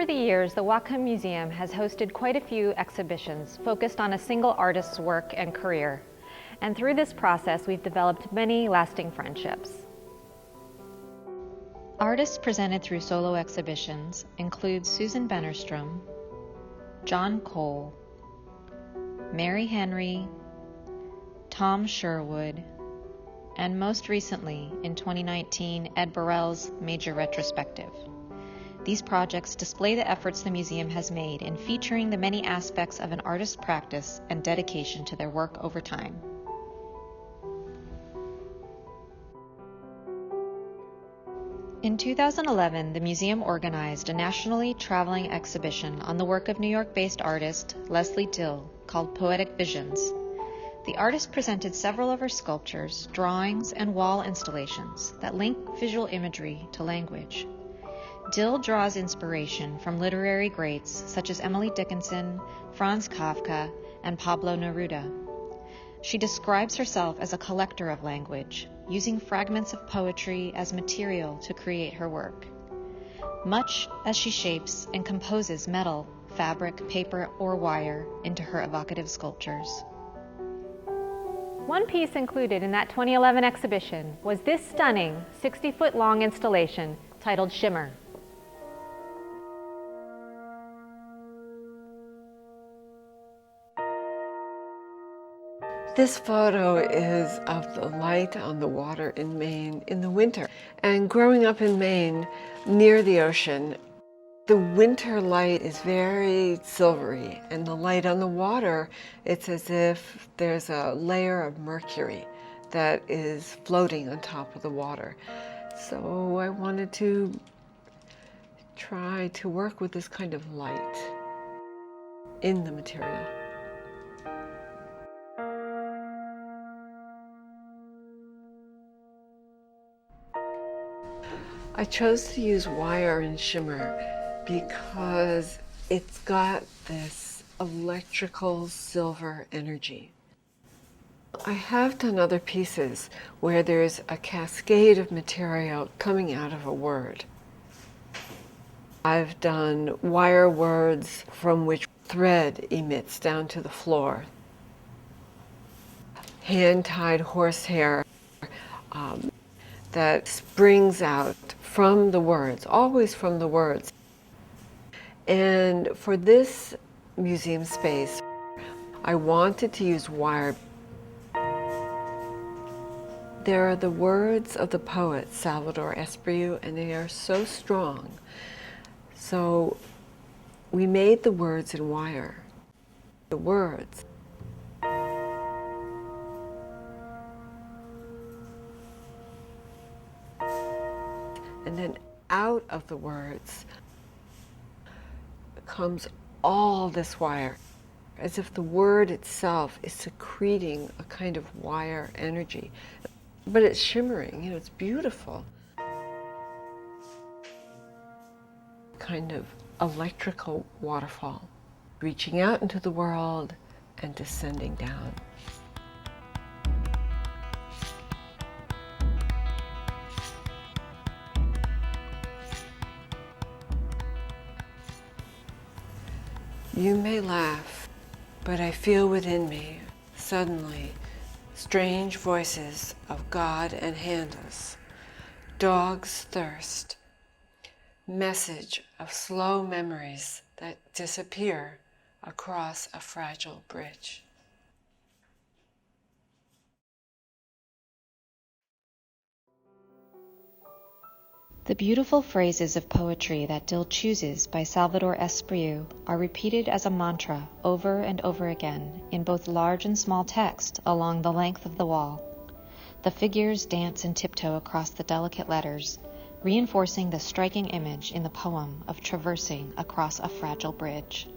Over the years, the Whatcom Museum has hosted quite a few exhibitions focused on a single artist's work and career. And through this process, we've developed many lasting friendships. Artists presented through solo exhibitions include Susan Bennerstrom, John Cole, Mary Henry, Tom Sherwood, and most recently, in 2019, Ed Burrell's Major Retrospective. These projects display the efforts the museum has made in featuring the many aspects of an artist's practice and dedication to their work over time. In 2011, the museum organized a nationally traveling exhibition on the work of New York-based artist Lesley Dill called Poetic Visions. The artist presented several of her sculptures, drawings, and wall installations that link visual imagery to language. Dill draws inspiration from literary greats such as Emily Dickinson, Franz Kafka, and Pablo Neruda. She describes herself as a collector of language, using fragments of poetry as material to create her work, much as she shapes and composes metal, fabric, paper, or wire into her evocative sculptures. One piece included in that 2011 exhibition was this stunning 60-foot-long installation titled Shimmer. This photo is of the light on the water in Maine in the winter. And growing up in Maine, near the ocean, the winter light is very silvery, and the light on the water, it's as if there's a layer of mercury that is floating on top of the water. So I wanted to try to work with this kind of light in the material. I chose to use wire and shimmer because it's got this electrical silver energy. I have done other pieces where there's a cascade of material coming out of a word. I've done wire words from which thread emits down to the floor. Hand-tied horsehair that springs out from the words, always from the words. And for this museum space, I wanted to use wire. There are the words of the poet Salvador Espriu, and they are so strong. So we made the words in wire. The words. And then out of the words comes all this wire, as if the word itself is secreting a kind of wire energy. But it's shimmering, you know, it's beautiful. Kind of electrical waterfall, reaching out into the world and descending down. You may laugh, but I feel within me, suddenly, strange voices of God and Handles, dog's thirst, message of slow memories that disappear across a fragile bridge. The beautiful phrases of poetry that Dill chooses by Salvador Espriu are repeated as a mantra over and over again in both large and small text along the length of the wall. The figures dance and tiptoe across the delicate letters, reinforcing the striking image in the poem of traversing across a fragile bridge.